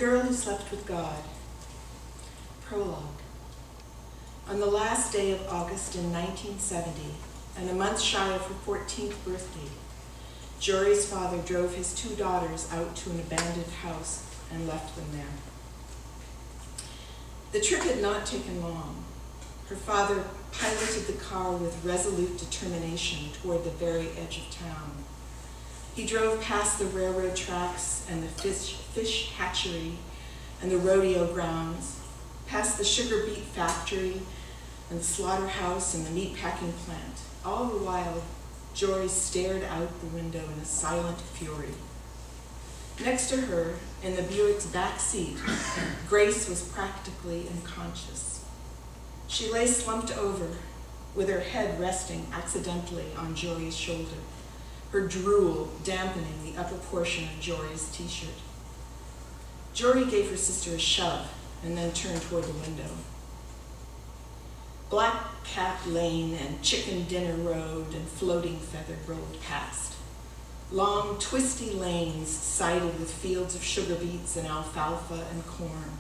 Girl Who Slept with God. Prologue. On the last day of August in 1970, and a month shy of her 14th birthday, Jory's father drove his two daughters out to an abandoned house and left them there. The trip had not taken long. Her father piloted the car with resolute determination toward the very edge of town. He drove past the railroad tracks and the fish hatchery and the rodeo grounds, past the sugar beet factory and the slaughterhouse and the meat packing plant. All the while, Jory stared out the window in a silent fury. Next to her, in the Buick's back seat, Grace was practically unconscious. She lay slumped over, with her head resting accidentally on Jory's shoulder, her drool dampening the upper portion of Jory's t-shirt. Jory gave her sister a shove and then turned toward the window. Black Cat Lane and Chicken Dinner Road and Floating Feather rolled past. Long, twisty lanes sided with fields of sugar beets and alfalfa and corn.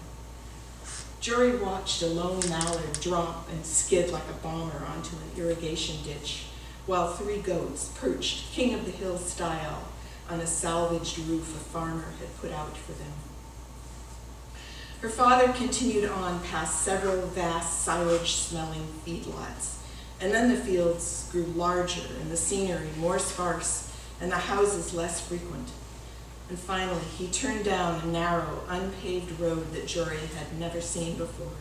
Jory watched a lone mallard drop and skid like a bomber onto an irrigation ditch, while three goats perched king of the hill style on a salvaged roof a farmer had put out for them. Her father continued on past several vast silage-smelling feedlots, and then the fields grew larger and the scenery more sparse and the houses less frequent. And finally, he turned down a narrow, unpaved road that Jory had never seen before.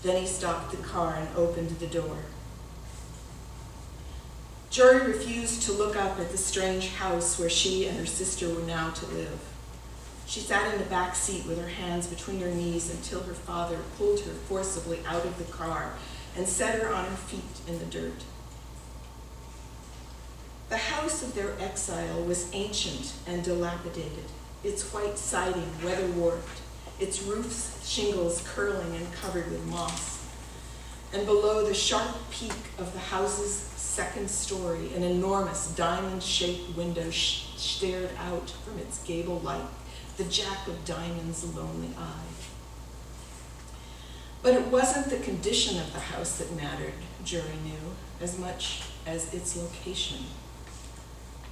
Then he stopped the car and opened the door. Jory refused to look up at the strange house where she and her sister were now to live. She sat in the back seat with her hands between her knees until her father pulled her forcibly out of the car and set her on her feet in the dirt. The house of their exile was ancient and dilapidated, its white siding weather-warped, its roof's shingles curling and covered with moss. And below the sharp peak of the house's second story, an enormous diamond-shaped window stared out from its gable like the Jack of Diamonds' lonely eye. But it wasn't the condition of the house that mattered, Jory knew, as much as its location.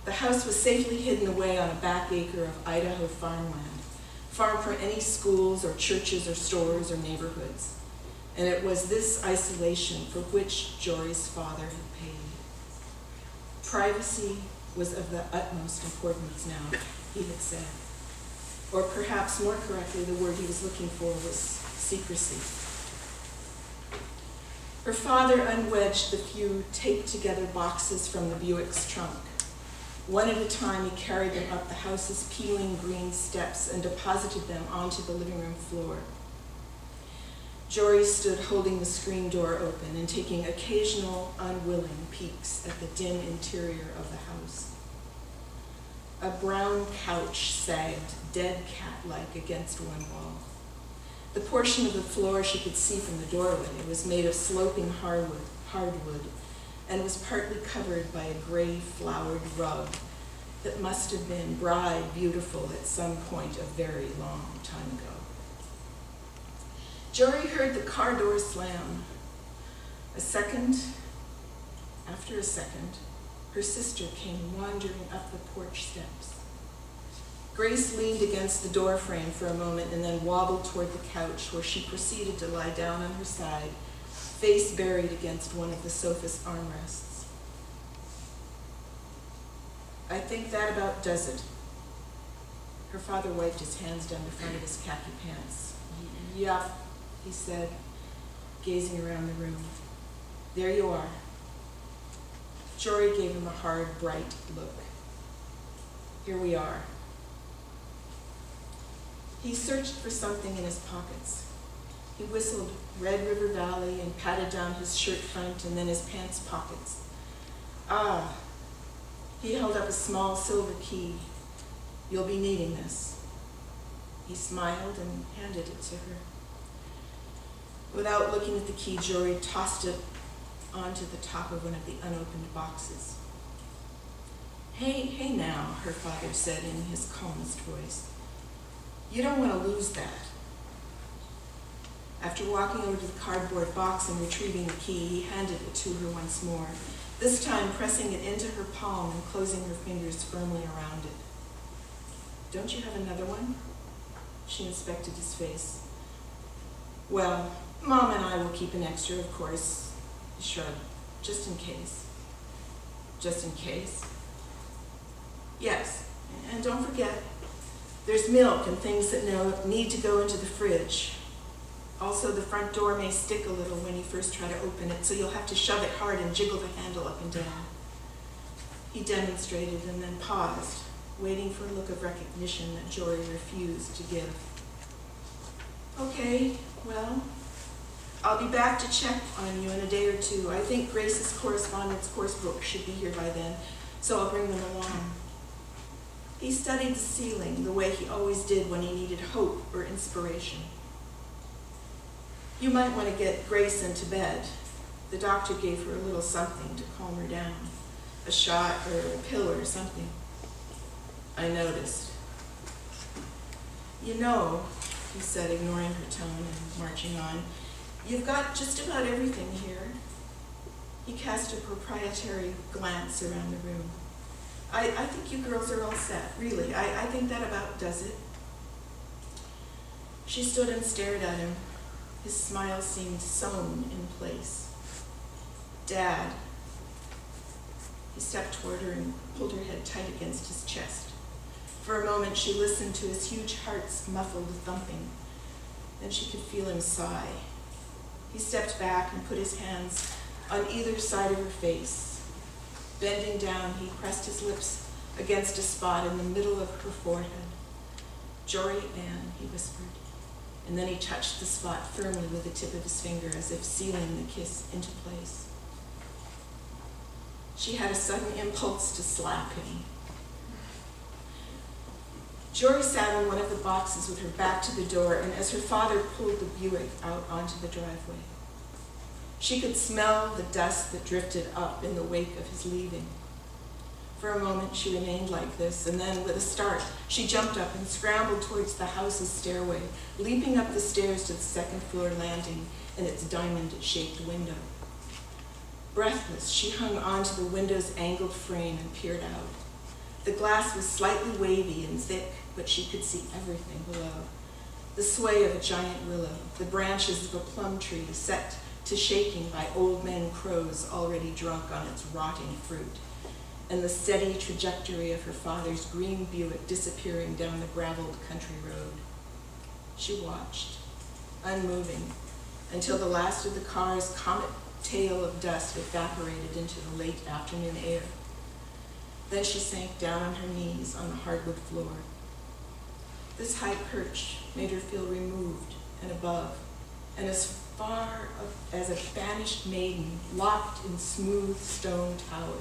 The house was safely hidden away on a back acre of Idaho farmland, far from any schools or churches or stores or neighborhoods. And it was this isolation for which Jory's father had paid. Privacy was of the utmost importance now, he had said. Or perhaps more correctly, the word he was looking for was secrecy. Her father unwedged the few taped-together boxes from the Buick's trunk. One at a time, he carried them up the house's peeling green steps and deposited them onto the living room floor. Jory stood holding the screen door open and taking occasional, unwilling peeks at the dim interior of the house. A brown couch sagged, dead cat-like, against one wall. The portion of the floor she could see from the doorway was made of sloping hardwood, and was partly covered by a gray flowered rug that must have been bride beautiful at some point a very long time ago. Jory heard the car door slam. A second, after a second, her sister came wandering up the porch steps. Grace leaned against the door frame for a moment and then wobbled toward the couch, where she proceeded to lie down on her side, face buried against one of the sofa's armrests. I think that about does it. Her father wiped his hands down the front of his khaki pants. Yup, he said, gazing around the room. There you are. Jory gave him a hard, bright look. Here we are. He searched for something in his pockets. He whistled Red River Valley and patted down his shirt front and then his pants pockets. Ah, he held up a small silver key. You'll be needing this. He smiled and handed it to her. Without looking at the key, Jory tossed it onto the top of one of the unopened boxes. Hey now, her father said in his calmest voice. You don't want to lose that. After walking over to the cardboard box and retrieving the key, he handed it to her once more, this time pressing it into her palm and closing her fingers firmly around it. Don't you have another one? She inspected his face. Well, Mom and I will keep an extra, of course. He shrugged. Just in case. Just in case? Yes, and don't forget, there's milk and things that need to go into the fridge. Also, the front door may stick a little when you first try to open it, so you'll have to shove it hard and jiggle the handle up and down. He demonstrated and then paused, waiting for a look of recognition that Jory refused to give. Okay, well, I'll be back to check on you in a day or two. I think Grace's correspondence course book should be here by then, so I'll bring them along. He studied the ceiling the way he always did when he needed hope or inspiration. You might want to get Grace into bed. The doctor gave her a little something to calm her down, a shot or a pill or something. I noticed. You know, he said, ignoring her tone and marching on, you've got just about everything here. He cast a proprietary glance around the room. I think you girls are all set, really. I think that about does it. She stood and stared at him. His smile seemed sewn in place. Dad. He stepped toward her and pulled her head tight against his chest. For a moment, she listened to his huge heart's muffled thumping. Then she could feel him sigh. He stepped back and put his hands on either side of her face. Bending down, he pressed his lips against a spot in the middle of her forehead. Jory Ann, he whispered. And then he touched the spot firmly with the tip of his finger as if sealing the kiss into place. She had a sudden impulse to slap him. Jory sat on one of the boxes with her back to the door, and as her father pulled the Buick out onto the driveway, she could smell the dust that drifted up in the wake of his leaving. For a moment, she remained like this, and then, with a start, she jumped up and scrambled towards the house's stairway, leaping up the stairs to the second-floor landing and its diamond-shaped window. Breathless, she hung onto the window's angled frame and peered out. The glass was slightly wavy and thick, but she could see everything below. The sway of a giant willow, the branches of a plum tree set to shaking by old men crows already drunk on its rotting fruit, and the steady trajectory of her father's green Buick disappearing down the graveled country road. She watched, unmoving, until the last of the car's comet tail of dust evaporated into the late afternoon air. Then she sank down on her knees on the hardwood floor. This high perch made her feel removed and above, and as far as a banished maiden locked in smooth stone tower.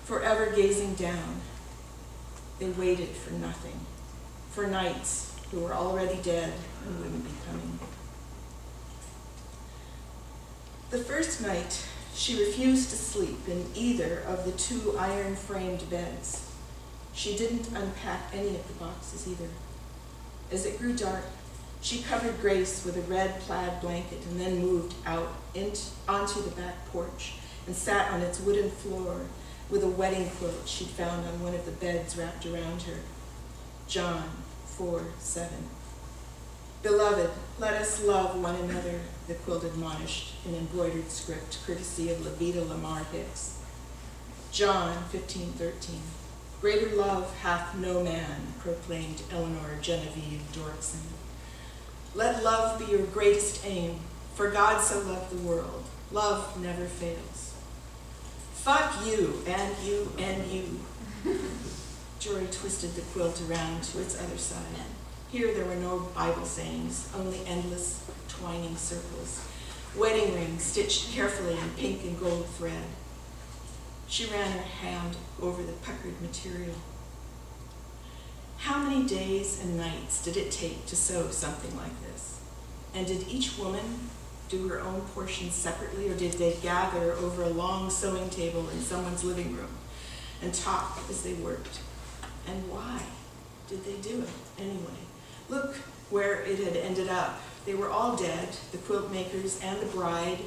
Forever gazing down, they waited for nothing, for knights who were already dead and wouldn't be coming. The first night, she refused to sleep in either of the two iron-framed beds. She didn't unpack any of the boxes either. As it grew dark, she covered Grace with a red plaid blanket and then moved out onto the back porch and sat on its wooden floor with a wedding quilt she'd found on one of the beds wrapped around her. John 4:7. Beloved, let us love one another, the quilt admonished in embroidered script, courtesy of Levita Lamar Hicks. John 15:13. Greater love hath no man, proclaimed Eleanor Genevieve Dorkson. Let love be your greatest aim, for God so loved the world. Love never fails. Fuck you, and you, and you. Jory twisted the quilt around to its other side. Here there were no Bible sayings, only endless twining circles, wedding rings stitched carefully in pink and gold thread. She ran her hand over the puckered material. How many days and nights did it take to sew something like this? And did each woman do her own portion separately, or did they gather over a long sewing table in someone's living room and talk as they worked? And why did they do it anyway? where it had ended up. They were all dead, the quilt makers and the bride,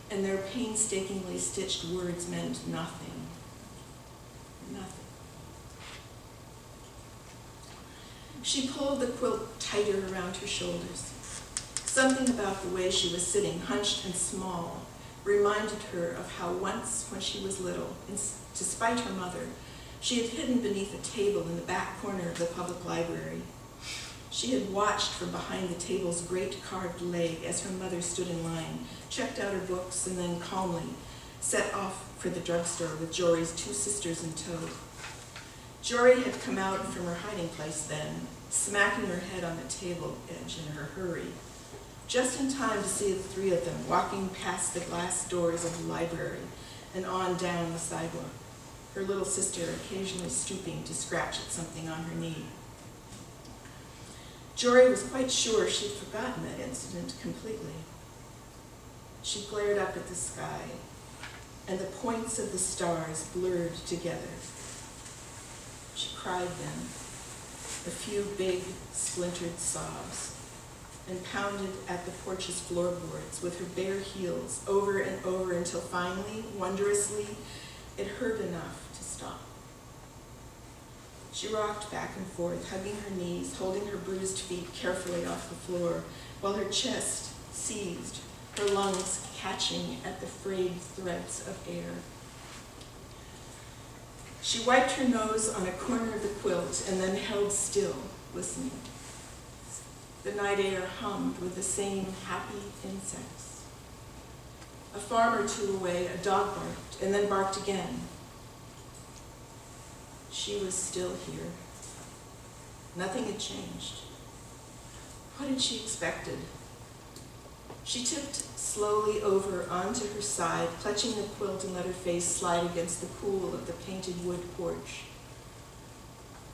and their painstakingly stitched words meant nothing. Nothing. She pulled the quilt tighter around her shoulders. Something about the way she was sitting, hunched and small, reminded her of how once, when she was little, despite her mother, she had hidden beneath a table in the back corner of the public library. She had watched from behind the table's great carved leg as her mother stood in line, checked out her books, and then calmly set off for the drugstore with Jory's two sisters in tow. Jory had come out from her hiding place then, smacking her head on the table edge in her hurry, just in time to see the three of them walking past the glass doors of the library and on down the sidewalk, her little sister occasionally stooping to scratch at something on her knee. Jory was quite sure she'd forgotten that incident completely. She glared up at the sky, and the points of the stars blurred together. She cried then, a few big, splintered sobs, and pounded at the porch's floorboards with her bare heels over and over until finally, wondrously, it hurt enough to stop. She rocked back and forth, hugging her knees, holding her bruised feet carefully off the floor, while her chest seized, her lungs catching at the frayed threads of air. She wiped her nose on a corner of the quilt and then held still, listening. The night air hummed with the same happy insects. A farm or two away, a dog barked and then barked again. She was still here. Nothing had changed. What had she expected? She tipped slowly over onto her side, clutching the quilt, and let her face slide against the cool of the painted wood porch.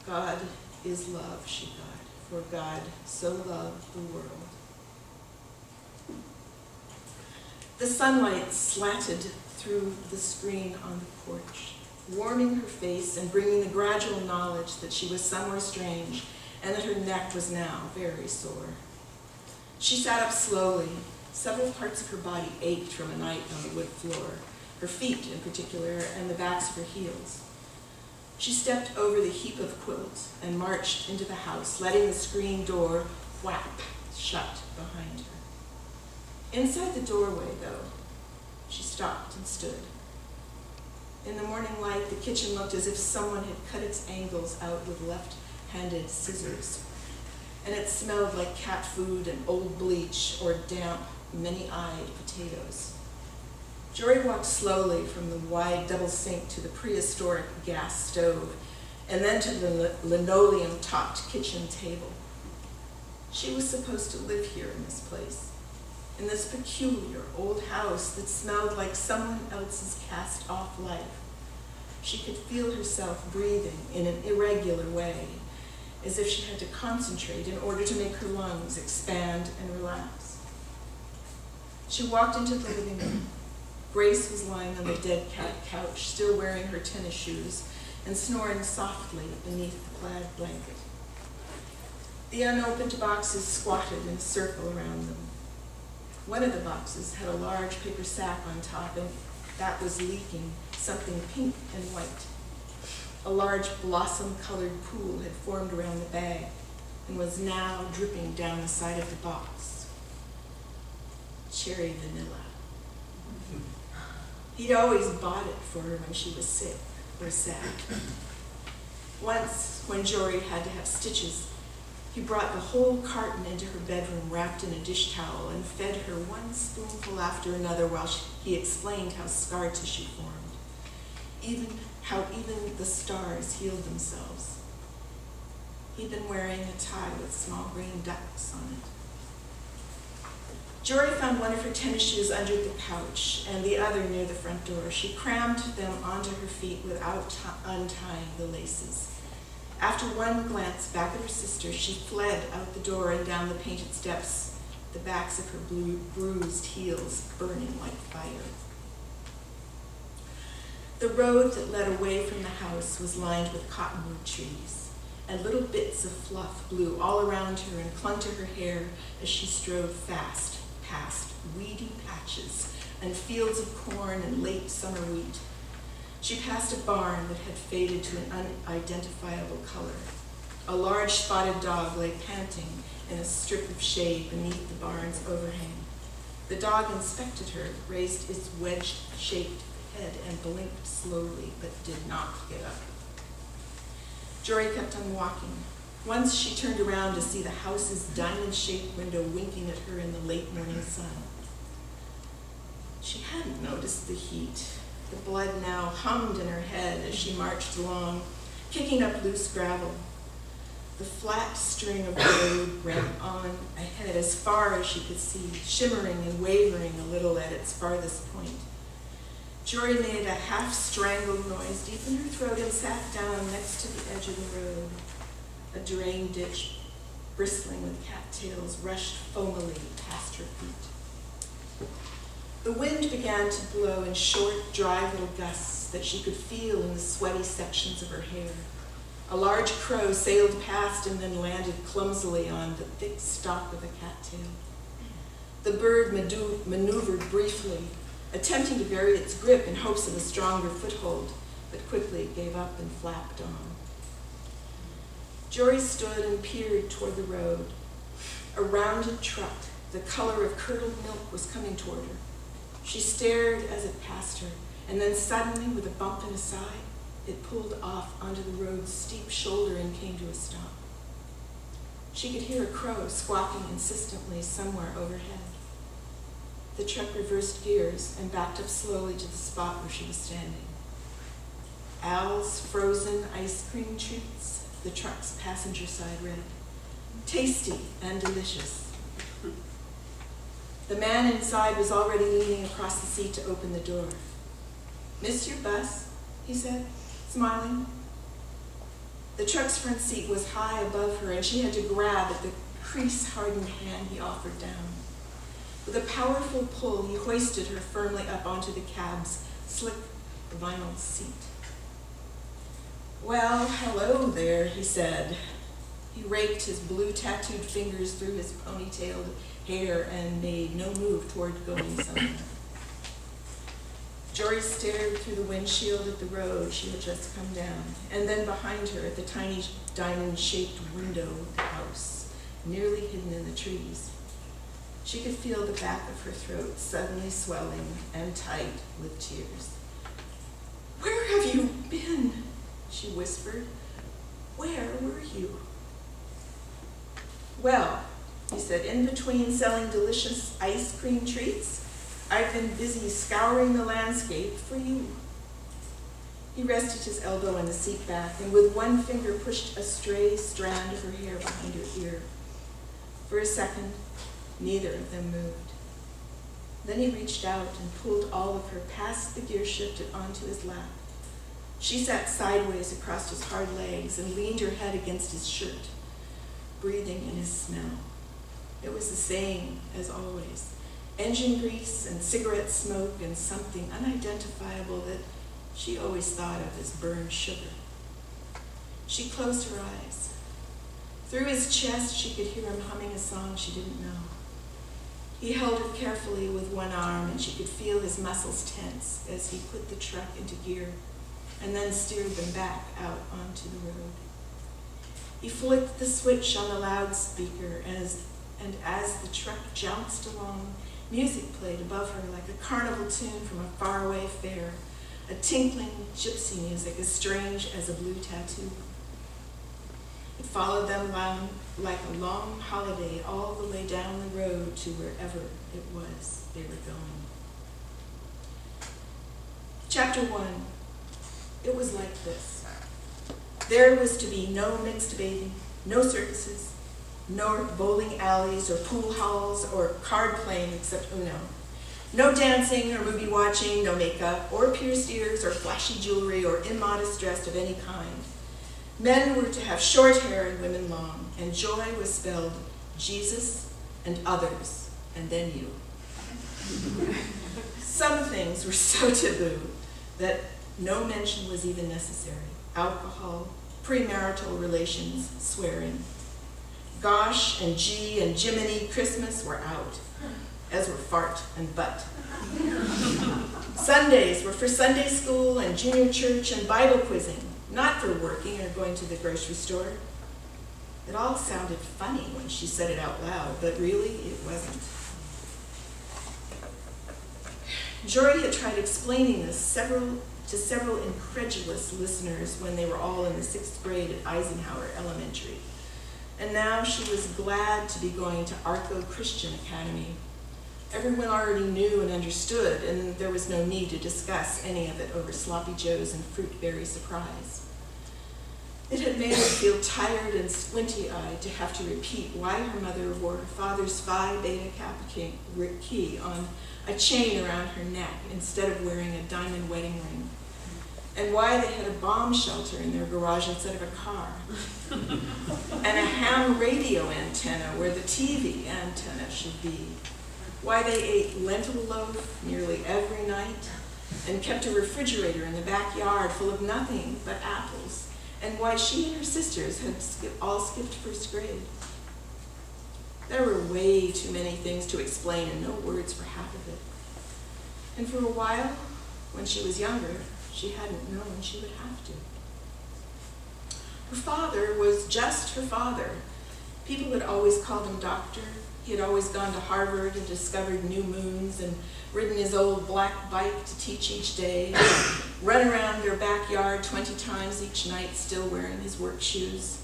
God is love, she thought, for God so loved the world. The sunlight slanted through the screen on the porch, warming her face and bringing the gradual knowledge that she was somewhere strange and that her neck was now very sore. She sat up slowly. Several parts of her body ached from a night on the wood floor, her feet in particular, and the backs of her heels. She stepped over the heap of quilts and marched into the house, letting the screen door whap shut behind her. Inside the doorway, though, she stopped and stood. In the morning light, the kitchen looked as if someone had cut its angles out with left-handed scissors, and it smelled like cat food and old bleach or damp, many-eyed potatoes. Jory walked slowly from the wide double sink to the prehistoric gas stove, and then to the linoleum-topped kitchen table. She was supposed to live here in this place, in this peculiar old house that smelled like someone else's cast-off life. She could feel herself breathing in an irregular way, as if she had to concentrate in order to make her lungs expand and relax. She walked into the living room. Grace was lying on the dead cat couch, still wearing her tennis shoes and snoring softly beneath the plaid blanket. The unopened boxes squatted in a circle around them. One of the boxes had a large paper sack on top, and that was leaking something pink and white. A large blossom-colored pool had formed around the bag and was now dripping down the side of the box. Cherry vanilla. He'd always bought it for her when she was sick or sad. Once, when Jory had to have stitches, he brought the whole carton into her bedroom wrapped in a dish towel and fed her one spoonful after another while he explained how scar tissue formed, how even the stars healed themselves. He'd been wearing a tie with small green ducks on it. Jory found one of her tennis shoes under the couch and the other near the front door. She crammed them onto her feet without untying the laces. After one glance back at her sister, she fled out the door and down the painted steps, the backs of her bruised heels burning like fire. The road that led away from the house was lined with cottonwood trees. and little bits of fluff blew all around her and clung to her hair as she strode fast past weedy patches and fields of corn and late summer wheat. She passed a barn that had faded to an unidentifiable color. A large spotted dog lay panting in a strip of shade beneath the barn's overhang. The dog inspected her, raised its wedge-shaped head and blinked slowly, but did not get up. Jory kept on walking. Once she turned around to see the house's diamond-shaped window winking at her in the late morning sun. She hadn't noticed the heat. The blood now hummed in her head as she marched along, kicking up loose gravel. The flat string of road ran on ahead as far as she could see, shimmering and wavering a little at its farthest point. Jory made a half-strangled noise deep in her throat and sat down next to the edge of the road. A drain ditch, bristling with cattails, rushed foamily past her feet. The wind began to blow in short, dry little gusts that she could feel in the sweaty sections of her hair. A large crow sailed past and then landed clumsily on the thick stalk of a cattail. The bird maneuvered briefly, attempting to vary its grip in hopes of a stronger foothold, but quickly gave up and flapped on. Jory stood and peered toward the road. A rounded truck, the color of curdled milk, was coming toward her. She stared as it passed her, and then suddenly, with a bump and a sigh, it pulled off onto the road's steep shoulder and came to a stop. She could hear a crow squawking insistently somewhere overhead. The truck reversed gears and backed up slowly to the spot where she was standing. Al's frozen ice cream treats, the truck's passenger side read. Tasty and delicious. The man inside was already leaning across the seat to open the door. "Missed your bus?" he said, smiling. The truck's front seat was high above her, and she had to grab at the crease-hardened hand he offered down. With a powerful pull, he hoisted her firmly up onto the cab's slick vinyl seat. "Well, hello there," he said. He raked his blue-tattooed fingers through his ponytailed hair and made no move toward going somewhere. Jory stared through the windshield at the road she had just come down, and then behind her at the tiny diamond-shaped window of the house, nearly hidden in the trees. She could feel the back of her throat suddenly swelling and tight with tears. "Where have you been?" she whispered. "Where were you?" "Well," he said, "in between selling delicious ice cream treats, I've been busy scouring the landscape for you." He rested his elbow on the seat back and with one finger pushed a stray strand of her hair behind her ear. For a second, neither of them moved. Then he reached out and pulled all of her past the gear shift and onto his lap. She sat sideways across his hard legs and leaned her head against his shirt, breathing in his smell. It was the same as always. Engine grease and cigarette smoke and something unidentifiable that she always thought of as burned sugar. She closed her eyes. Through his chest, she could hear him humming a song she didn't know. He held her carefully with one arm, and she could feel his muscles tense as he put the truck into gear and then steered them back out onto the road. He flicked the switch on the loudspeaker, and as the truck jounced along, music played above her like a carnival tune from a faraway fair, a tinkling gypsy music as strange as a blue tattoo. It followed them like a long holiday all the way down the road to wherever it was they were going. Chapter 1. It was like this. There was to be no mixed bathing, no circuses, no bowling alleys or pool halls or card playing except Uno. No dancing or movie watching, no makeup or pierced ears or flashy jewelry or immodest dress of any kind. Men were to have short hair and women long, and joy was spelled Jesus and others, and then you. Some things were so taboo that no mention was even necessary. Alcohol, premarital relations swearing. Gosh and gee and Jiminy Christmas were out, as were fart and butt. Sundays were for Sunday school and junior church and Bible quizzing, not for working or going to the grocery store. It all sounded funny when she said it out loud, but really it wasn't. Jory had tried explaining this to several incredulous listeners when they were all in the 6th grade at Eisenhower Elementary. And now she was glad to be going to Arco Christian Academy. Everyone already knew and understood, and there was no need to discuss any of it over sloppy joes and fruit-berry surprise. It had made her feel tired and squinty-eyed to have to repeat why her mother wore her father's Phi Beta Kappa key on a chain around her neck instead of wearing a diamond wedding ring, and why they had a bomb shelter in their garage instead of a car, and a ham radio antenna where the TV antenna should be, why they ate lentil loaf nearly every night and kept a refrigerator in the backyard full of nothing but apples, and why she and her sisters had all skipped 1st grade. There were way too many things to explain and no words for half of it. And for a while, when she was younger, she hadn't known she would have to. Her father was just her father. People had always called him doctor. He had always gone to Harvard and discovered new moons and ridden his old black bike to teach each day, run around their backyard 20 times each night still wearing his work shoes.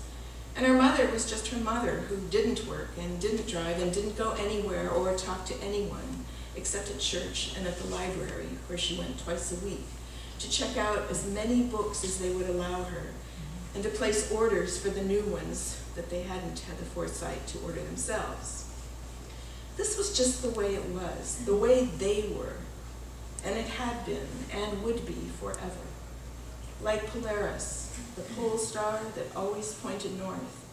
And her mother was just her mother, who didn't work and didn't drive and didn't go anywhere or talk to anyone except at church and at the library, where she went twice a week, to check out as many books as they would allow her, and to place orders for the new ones that they hadn't had the foresight to order themselves. This was just the way it was, the way they were, and it had been and would be forever. Like Polaris, the pole star that always pointed north,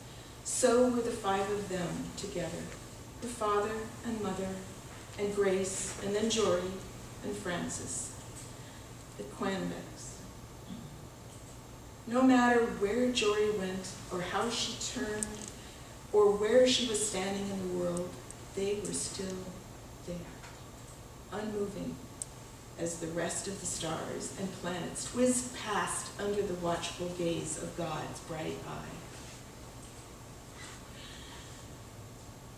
so were the 5 of them together, her father and mother, and Grace, and then Jory, and Francis, the Quanbecks. No matter where Jory went, or how she turned, or where she was standing in the world, they were still there, unmoving as the rest of the stars and planets whizzed past under the watchful gaze of God's bright eye.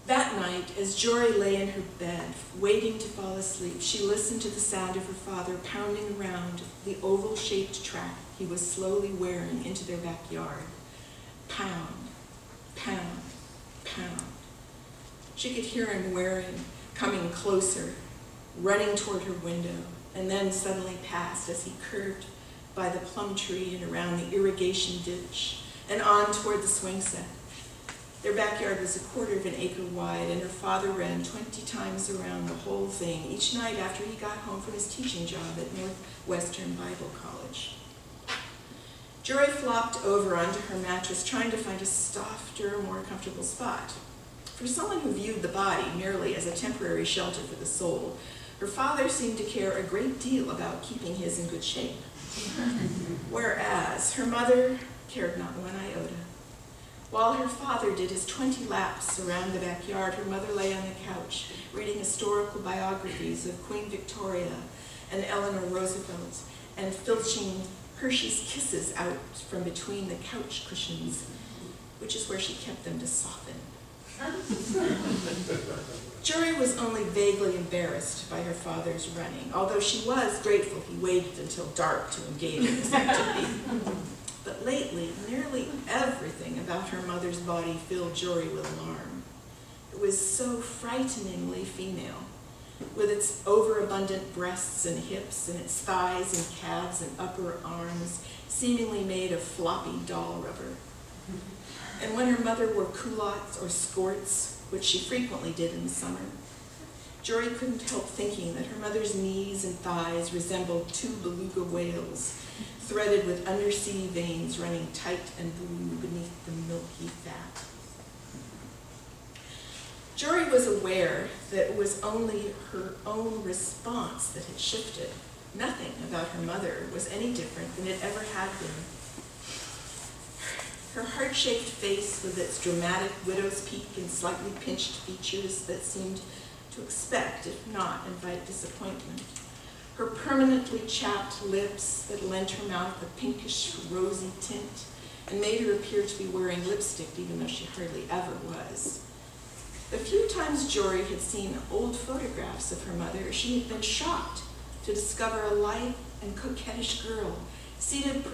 That night, as Jory lay in her bed, waiting to fall asleep, she listened to the sound of her father pounding around the oval-shaped track he was slowly wearing into their backyard. Pound, pound, pound. She could hear him wearing, coming closer, running toward her window, and then suddenly past as he curved by the plum tree and around the irrigation ditch and on toward the swing set. Their backyard was 1/4 of an acre wide, and her father ran 20 times around the whole thing each night after he got home from his teaching job at Northwestern Bible College. Jory flopped over onto her mattress, trying to find a softer, more comfortable spot. For someone who viewed the body merely as a temporary shelter for the soul, her father seemed to care a great deal about keeping his in good shape. Whereas her mother cared not one iota. While her father did his 20 laps around the backyard, her mother lay on the couch, reading historical biographies of Queen Victoria and Eleanor Roosevelt, and filching Hershey's Kisses out from between the couch cushions, which is where she kept them to soften. Jory was only vaguely embarrassed by her father's running, although she was grateful he waited until dark to engage in this activity. But lately, nearly everything about her mother's body filled Jory with alarm. It was so frighteningly female, with its overabundant breasts and hips, and its thighs and calves and upper arms seemingly made of floppy doll rubber. And when her mother wore culottes or skirts, which she frequently did in the summer, Jory couldn't help thinking that her mother's knees and thighs resembled 2 beluga whales, threaded with undersea veins running tight and blue beneath the milky fat. Jory was aware that it was only her own response that had shifted. Nothing about her mother was any different than it ever had been. Her heart-shaped face with its dramatic widow's peak and slightly pinched features that seemed to expect, if not invite disappointment. Her permanently chapped lips that lent her mouth a pinkish, rosy tint and made her appear to be wearing lipstick, even though she hardly ever was. The few times Jory had seen old photographs of her mother, she had been shocked to discover a light and coquettish girl seated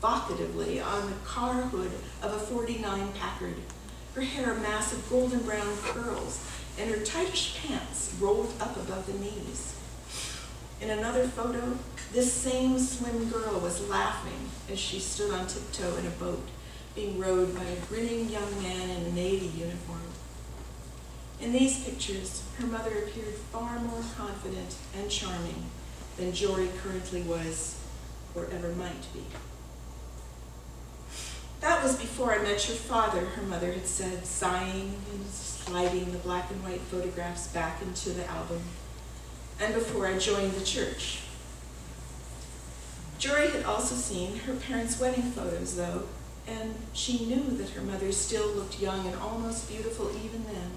provocatively on the car hood of a '49 Packard, her hair a mass of golden brown curls, and her tightish pants rolled up above the knees. In another photo, this same slim girl was laughing as she stood on tiptoe in a boat, being rowed by a grinning young man in a Navy uniform. In these pictures, her mother appeared far more confident and charming than Jory currently was or ever might be. That was before I met your father, her mother had said, sighing and sliding the black and white photographs back into the album, and before I joined the church. Jory had also seen her parents' wedding photos, though, and she knew that her mother still looked young and almost beautiful even then.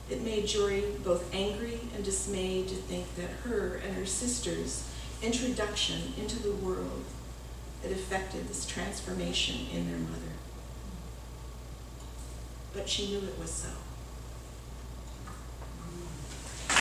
It made Jory both angry and dismayed to think that her and her sister's introduction into the world had affected this transformation in their mother. But she knew it was so.